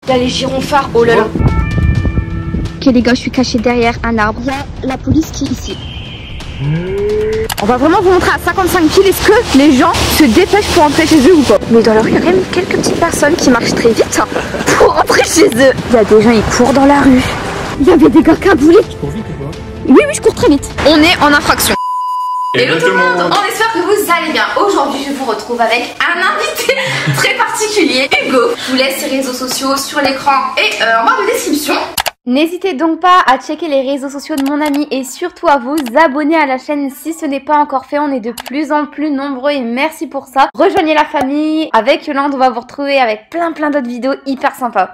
Il y a les gyrophares, oh là là. Ok les gars, je suis cachée derrière un arbre. Il y a la police qui est ici. On va vraiment vous montrer à 55 piles. Est-ce que les gens se dépêchent pour rentrer chez eux ou pas? Mais dans la rue, il y a quand même quelques petites personnes qui marchent très vite pour rentrer chez eux. Il y a des gens, ils courent dans la rue. Il y avait des gars caboulés. Tu cours vite ou pas? Oui, je cours très vite. On est en infraction. Hello tout le monde, on espère que vous allez bien. Aujourd'hui je vous retrouve avec un invité très particulier, Hugo. Je vous laisse ses réseaux sociaux sur l'écran et en barre de description. N'hésitez donc pas à checker les réseaux sociaux de mon ami et surtout à vous abonner à la chaîne si ce n'est pas encore fait. On est de plus en plus nombreux et merci pour ça. Rejoignez la famille. Avec Yolande, on va vous retrouver avec plein d'autres vidéos hyper sympas.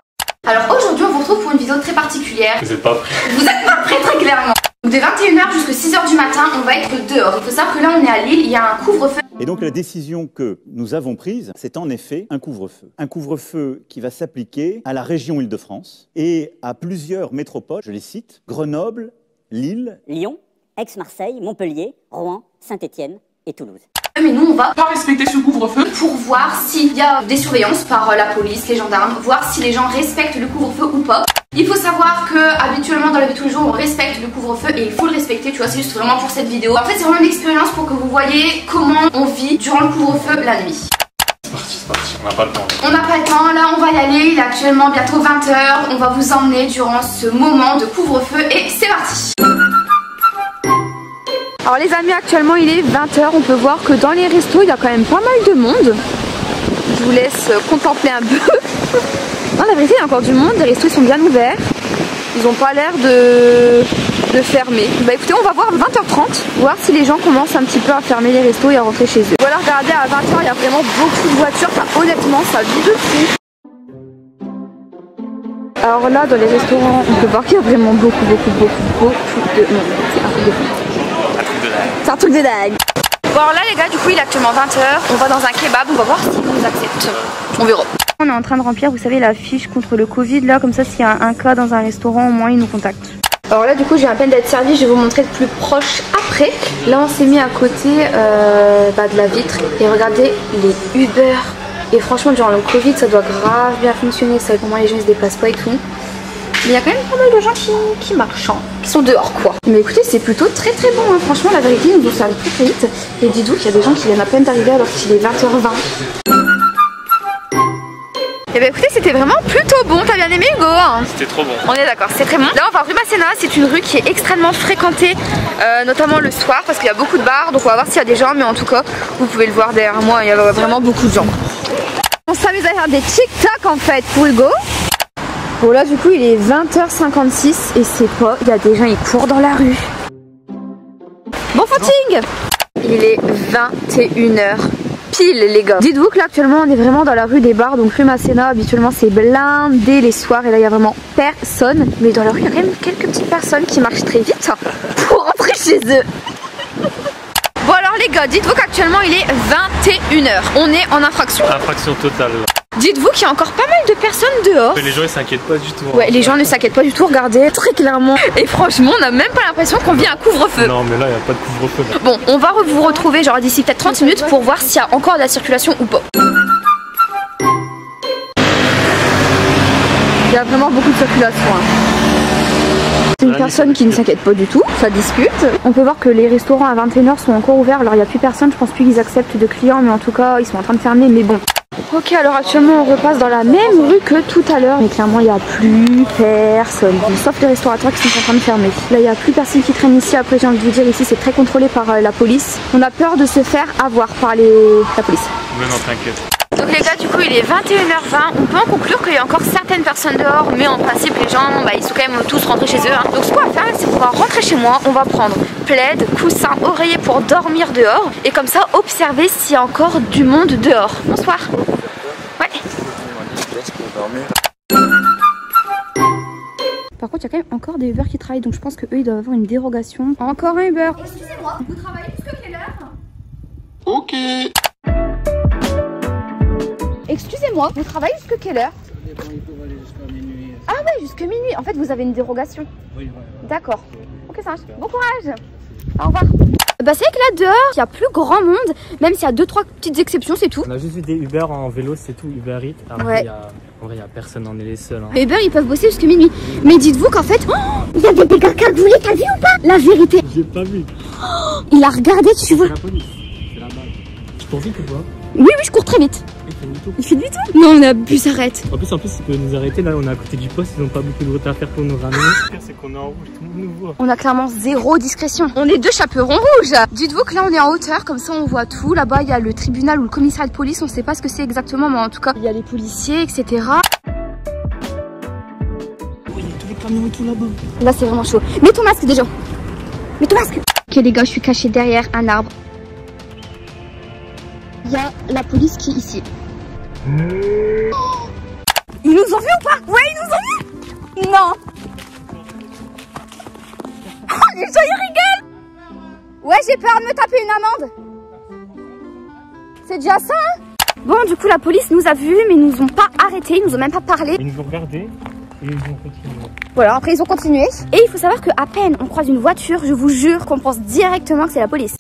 Alors aujourd'hui on vous retrouve pour une vidéo très particulière. Vous êtes pas prêts? Vous êtes pas prêts très clairement. Donc de 21h jusqu'à 6h du matin, on va être dehors. Il faut savoir que là on est à Lille, il y a un couvre-feu. Et donc la décision que nous avons prise, c'est en effet un couvre-feu. Un couvre-feu qui va s'appliquer à la région Île-de-France et à plusieurs métropoles, je les cite, Grenoble, Lille, Lyon, Aix-Marseille, Montpellier, Rouen, Saint-Étienne et Toulouse. Mais nous on va pas respecter ce couvre-feu pour voir s'il y a des surveillances par la police, les gendarmes, voir si les gens respectent le couvre-feu ou pas. Il faut savoir que habituellement dans la vie de tous les jours on respecte le couvre-feu et il faut le respecter, tu vois, c'est juste vraiment pour cette vidéo. En fait c'est vraiment une expérience pour que vous voyez comment on vit durant le couvre-feu la nuit. C'est parti, on n'a pas le temps. On n'a pas le temps, là on va y aller, il est actuellement bientôt 20h, on va vous emmener durant ce moment de couvre-feu et c'est parti. Alors les amis, actuellement il est 20h, on peut voir que dans les restos il y a quand même pas mal de monde. Je vous laisse contempler un peu. Non, la vérité il y a encore du monde, les restos ils sont bien ouverts. Ils ont pas l'air de fermer. Bah écoutez, on va voir à 20h30, voir si les gens commencent un petit peu à fermer les restos et à rentrer chez eux. Voilà, regardez, à 20h il y a vraiment beaucoup de voitures, enfin honnêtement ça vit de fou. Alors là dans les restaurants on peut voir qu'il y a vraiment beaucoup de monde. C'est un truc de fou. C'est un truc de dingue. Bon alors là les gars, du coup il est actuellement 20h, on va dans un kebab, on va voir s'ils nous acceptent. On verra. On est en train de remplir, vous savez, la fiche contre le Covid là, comme ça s'il y a un cas dans un restaurant, au moins ils nous contactent. Alors là du coup j'ai à peine d'être servie, je vais vous montrer de plus proche après. Là on s'est mis à côté de la vitre et regardez les Uber. Et franchement durant le Covid ça doit grave bien fonctionner, ça pour moi les gens ils se déplacent pas et tout. Mais il y a quand même pas mal de gens qui marchent, qui sont dehors quoi. Mais écoutez c'est plutôt très bon hein. Franchement la vérité ils nous servent très vite. Et dites-vous qu'il y a des gens qui viennent à peine d'arriver alors qu'il est 20h20. Et bah écoutez c'était vraiment plutôt bon, t'as bien aimé Hugo hein? C'était trop bon. On est d'accord, c'est très bon. Là on va rue Masséna, c'est une rue qui est extrêmement fréquentée, notamment le soir parce qu'il y a beaucoup de bars. Donc on va voir s'il y a des gens, mais en tout cas vous pouvez le voir derrière moi, il y a vraiment beaucoup de gens. On s'amuse à faire des tic-tac en fait pour Hugo. Bon là du coup il est 20h56 et c'est pas, il y a des gens, ils courent dans la rue. Bon footing. Il est 21h pile les gars. Dites-vous que là actuellement on est vraiment dans la rue des bars, donc rue Masséna, habituellement c'est blindé les soirs et là il y a vraiment personne. Mais dans la rue il y a quand même quelques petites personnes qui marchent très vite pour rentrer chez eux. Bon alors les gars, dites-vous qu'actuellement il est 21h, on est en infraction. Infraction totale. Dites-vous qu'il y a encore pas mal de personnes dehors. Mais les gens ils s'inquiètent pas du tout. Hein. Ouais, les gens ne s'inquiètent pas du tout, regardez, très clairement. Et franchement, on n'a même pas l'impression qu'on vit un couvre-feu. Non, mais là il n'y a pas de couvre-feu. Bon, on va vous retrouver genre d'ici peut-être 30 minutes pour voir s'il y a encore de la circulation ou pas. Il y a vraiment beaucoup de circulation. Hein. C'est une personne qui ne s'inquiète pas du tout, ça discute. On peut voir que les restaurants à 21h sont encore ouverts. Alors il n'y a plus personne, je pense plus qu'ils acceptent de clients, mais en tout cas ils sont en train de fermer, mais bon. Ok, alors actuellement on repasse dans la même rue que tout à l'heure, mais clairement il n'y a plus personne, sauf les restaurateurs qui sont en train de fermer. Là il n'y a plus personne qui traîne ici. Après j'ai envie de vous dire, ici c'est très contrôlé par la police. On a peur de se faire avoir par la police. Mais non, t'inquiète. Donc les gars du coup il est 21h20, on peut en conclure qu'il y a encore certaines personnes dehors, mais en principe les gens ils sont quand même tous rentrés chez eux hein. Donc ce qu'on va faire c'est qu'on va rentrer chez moi, on va prendre plaid, coussin, oreiller pour dormir dehors et comme ça observer s'il y a encore du monde dehors. Bonsoir. Ouais. Par contre il y a quand même encore des Uber qui travaillent, donc je pense que eux ils doivent avoir une dérogation. Encore un Uber. Excusez-moi, vous travaillez jusqu'à quelle heure? Ok. Excusez-moi, vous travaillez jusqu'à quelle heure? Ah ouais, jusqu'à minuit. En fait, vous avez une dérogation. Oui, d'accord. Ok, ça marche. Bon courage. Au revoir. Bah c'est vrai que là dehors, il y a plus grand monde, même s'il y a 2-3 petites exceptions, c'est tout. On a juste vu des Uber en vélo, c'est tout, Uber Eats. Après, ouais. Il y a En vrai, y a personne, on est les seuls. Hein. Et ben ils peuvent bosser jusqu'à minuit. Mais dites-vous qu'en fait, il y avait des gars cagoulés, t'as vu ou pas? La vérité. J'ai pas vu. Il a regardé, tu vois. C'est la police. C'est la base. Tu cours vite ou pas? Oui, je cours très vite. Il fait demi-tour? Non, on a abusé, arrête. En plus, il peut nous arrêter. Là, on est à côté du poste. Ils n'ont pas beaucoup de route à faire pour nous ramener. Le pire, c'est qu'on est en rouge. Tout le monde nous voit. On a clairement zéro discrétion. On est deux chaperons rouges. Dites-vous que là, on est en hauteur. Comme ça, on voit tout. Là-bas, il y a le tribunal ou le commissariat de police. On sait pas ce que c'est exactement, mais en tout cas, il y a les policiers, etc. Oui, il y a tous les camions et tout là-bas. Là, c'est vraiment chaud. Mets ton masque déjà. Mets ton masque. Ok, les gars, je suis cachée derrière un arbre. Il y a la police qui est ici. Ils nous ont vus ou pas? Ouais, ils nous ont vus. Non. Oh, les gens, ils rigolent. Ouais, j'ai peur de me taper une amende. C'est déjà ça, hein? Bon, du coup, la police nous a vus, mais ils nous ont pas arrêtés. Ils nous ont même pas parlé. Ils nous ont regardés et ils ont continué. Voilà, après, ils ont continué. Et il faut savoir qu'à peine on croise une voiture, je vous jure qu'on pense directement que c'est la police.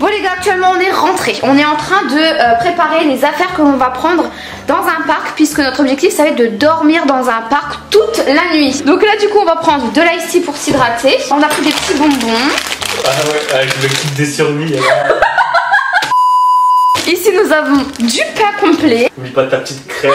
Bon les gars, actuellement on est rentrés. On est en train de préparer les affaires que l'on va prendre dans un parc, puisque notre objectif ça va être de dormir dans un parc toute la nuit. Donc là du coup on va prendre de l'ice tea pour s'hydrater. On a pris des petits bonbons. Ah ouais, avec le kit des survies. Ici nous avons du pain complet. Oublie pas ta petite crème.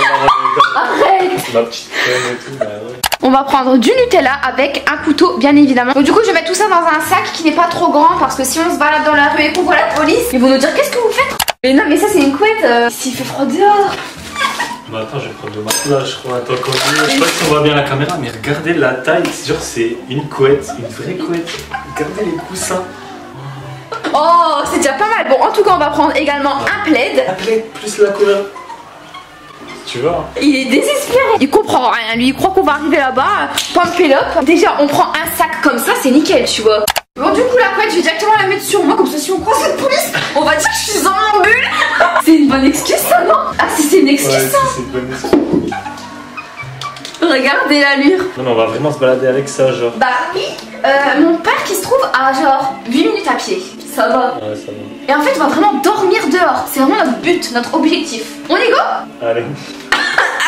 Arrête. Ma petite crème et tout, bah ouais. On va prendre du Nutella avec un couteau bien évidemment. Donc du coup je vais mettre tout ça dans un sac qui n'est pas trop grand, parce que si on se balade dans la rue et qu'on voit la police, ils vont nous dire qu'est-ce que vous faites. Mais non mais ça c'est une couette, s'il fait froid dehors. Bah attends, je vais prendre le matelas, je crois. Attends, je sais pas si on voit bien la caméra, mais regardez la taille, genre c'est une couette, une vraie couette. Regardez les coussins. Oh c'est déjà pas mal. Bon en tout cas on va prendre également un plaid. La plaid plus la couleur. Tu vois. Il est désespéré. Il comprend rien, lui il croit qu'on va arriver là-bas, pump it up. Déjà on prend un sac comme ça, c'est nickel tu vois. Bon du coup la couette je vais directement la mettre sur moi, comme ça si on croise cette police, on va dire que je suis en ambule. C'est une bonne excuse ça non? Ah si c'est une excuse ouais, ça. c'est une bonne excuse. Regardez l'allure. Non mais on va vraiment se balader avec ça genre. Bah oui, mon parc il se trouve à genre 8 minutes à pied. Ça va. Ouais ça va. Et en fait on va vraiment dormir dehors. C'est vraiment notre but, notre objectif. On y go? Allez.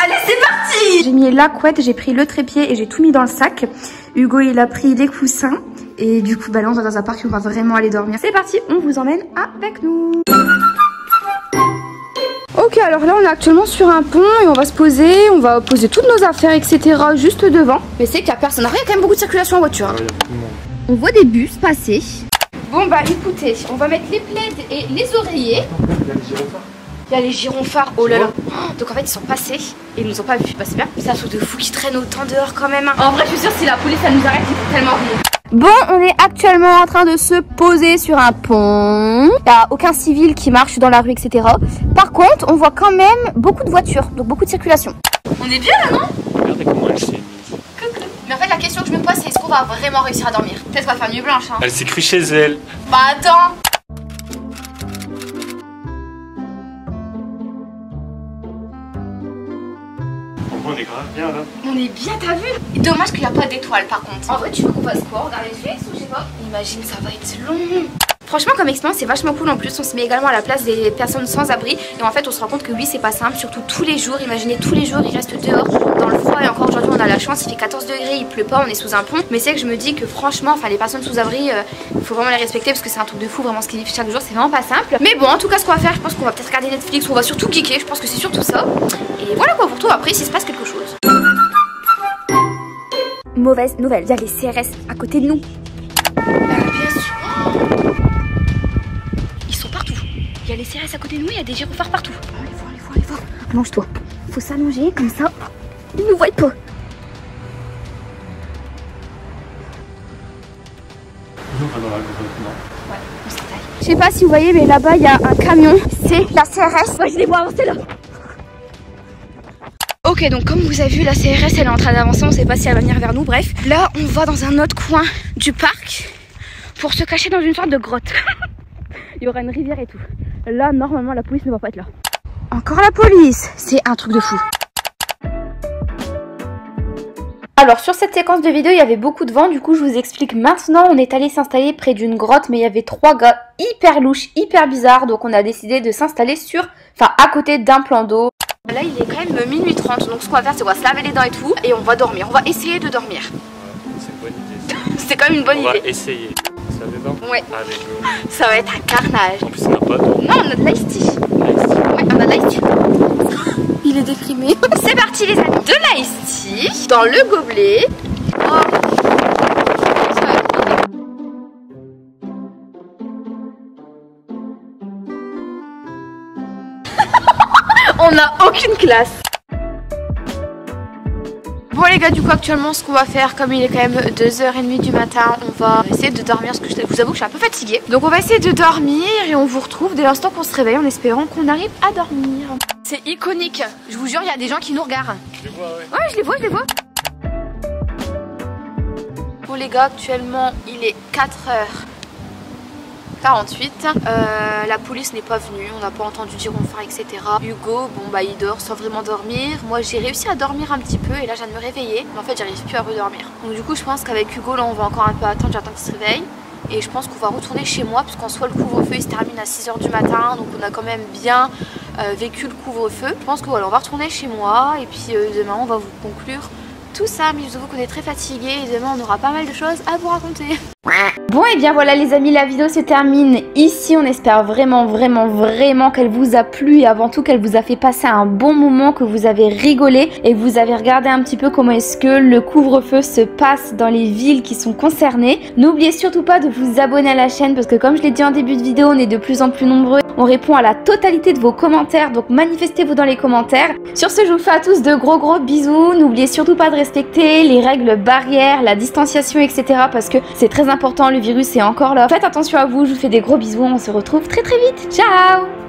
Allez c'est parti. J'ai mis la couette, j'ai pris le trépied et j'ai tout mis dans le sac. Hugo il a pris les coussins. Et du coup bah là on va dans un parc et on va vraiment aller dormir. C'est parti, on vous emmène avec nous. Ok, alors là on est actuellement sur un pont et on va se poser, on va poser toutes nos affaires etc juste devant. Mais c'est qu'il n'y a personne, il y a quand même beaucoup de circulation en voiture. Ouais, y a tout le monde. On voit des bus passer. Bon bah écoutez, on va mettre les plaids et les oreillers. Il y a les gyrophares, oh là là. Donc en fait ils sont passés et ils nous ont pas vus, bah c'est bien. C'est un truc de fou qui traîne autant dehors quand même. En vrai je suis sûre si la police elle nous arrête ils vont tellement rire. Bon, on est actuellement en train de se poser sur un pont. Il n'y a aucun civil qui marche dans la rue, etc. Par contre, on voit quand même beaucoup de voitures, donc beaucoup de circulation. On est bien là, non? Regardez comment elle s'est mise. Mais en fait, la question que je me pose, c'est est-ce qu'on va vraiment réussir à dormir? Peut-être qu'on va faire nuit blanche, hein. Elle s'est crue chez elle. Bah attends. On est grave bien là. On est bien, t'as vu? Dommage qu'il n'y a pas d'étoiles par contre. En vrai, tu veux qu'on fasse quoi? Regarder Netflix ou je sais pas? Imagine, ça va être long. Franchement, comme expérience, c'est vachement cool en plus. On se met également à la place des personnes sans abri. Et en fait, on se rend compte que oui, c'est pas simple. Surtout tous les jours. Imaginez, tous les jours, ils restent dehors dans le froid. Et encore aujourd'hui, on a la chance. Il fait 14 degrés, il pleut pas, on est sous un pont. Mais c'est que je me dis que franchement, enfin, les personnes sous abri, il faut vraiment les respecter parce que c'est un truc de fou. Vraiment, ce qu'ils vivent chaque jour, c'est vraiment pas simple. Mais bon, en tout cas, ce qu'on va faire, je pense qu'on va peut-être regarder Netflix. On va surtout geeker. Je pense que c'est surtout ça. Et voilà quoi, pour tout après, s'il se passe quelque chose. Mauvaise nouvelle, il y a les CRS à côté de nous. Bien sûr. Ils sont partout. Il y a les CRS à côté de nous, il y a des gyrophares partout. Allez voir. Allonge-toi. Faut s'allonger comme ça. Ils nous voient pas. Nous, on va dans la grotte, non? Ouais, on s'installe. Je sais pas si vous voyez, mais là-bas, il y a un camion. C'est la CRS. Moi, je les vois avancer là. Ok, donc comme vous avez vu, la CRS elle est en train d'avancer, on sait pas si elle va venir vers nous, bref. Là on va dans un autre coin du parc pour se cacher dans une sorte de grotte. Il y aura une rivière et tout. Là normalement la police ne va pas être là. Encore la police, c'est un truc de fou. Alors sur cette séquence de vidéo il y avait beaucoup de vent, du coup je vous explique maintenant. On est allé s'installer près d'une grotte, mais il y avait 3 gars hyper louches, hyper bizarres, donc on a décidé de s'installer à côté d'un plan d'eau. Là il est quand même minuit 30, donc ce qu'on va faire c'est qu'on va se laver les dents et tout et on va dormir, on va essayer de dormir. C'est une bonne idée. C'est quand même une bonne idée. On va essayer. Ça va dedans? Ouais. Allez, go. Ça va être un carnage. En plus on n'a pas d'eau. Non, on a de l'ice tea. Ouais, on a de l'ice tea. Il est déprimé. C'est parti les amis. De l'ice tea dans le gobelet. Oh. On n'a aucune classe. Bon les gars, du coup actuellement ce qu'on va faire, comme il est quand même 2h30 du matin, on va essayer de dormir parce que je vous avoue que je suis un peu fatiguée. Donc on va essayer de dormir et on vous retrouve dès l'instant qu'on se réveille en espérant qu'on arrive à dormir. C'est iconique, je vous jure il y a des gens qui nous regardent. Je les vois, ouais. Ouais, je les vois, je les vois. Bon les gars, actuellement il est 4h48. La police n'est pas venue, on n'a pas entendu dire on faire, etc. Hugo, bon bah il dort sans vraiment dormir. Moi j'ai réussi à dormir un petit peu et là je viens de me réveiller. Mais en fait j'arrive plus à redormir. Donc du coup je pense qu'avec Hugo là on va encore un peu attendre, j'attends qu'il se réveille. Et je pense qu'on va retourner chez moi parce qu'en soit le couvre-feu il se termine à 6h du matin. Donc on a quand même bien vécu le couvre-feu. Je pense que voilà, on va retourner chez moi et puis demain on va vous conclure tout ça. Mais je vous avoue qu'on est très fatigué et demain on aura pas mal de choses à vous raconter. Bon et bien voilà les amis, la vidéo se termine ici. On espère vraiment qu'elle vous a plu et avant tout qu'elle vous a fait passer un bon moment, que vous avez rigolé et que vous avez regardé un petit peu comment est-ce que le couvre-feu se passe dans les villes qui sont concernées. N'oubliez surtout pas de vous abonner à la chaîne parce que comme je l'ai dit en début de vidéo, on est de plus en plus nombreux. On répond à la totalité de vos commentaires, donc manifestez-vous dans les commentaires. Sur ce, je vous fais à tous de gros bisous. N'oubliez surtout pas de respecter les règles barrières, la distanciation, etc. parce que c'est très important, le virus est encore là. Faites attention à vous, je vous fais des gros bisous, on se retrouve très vite. Ciao!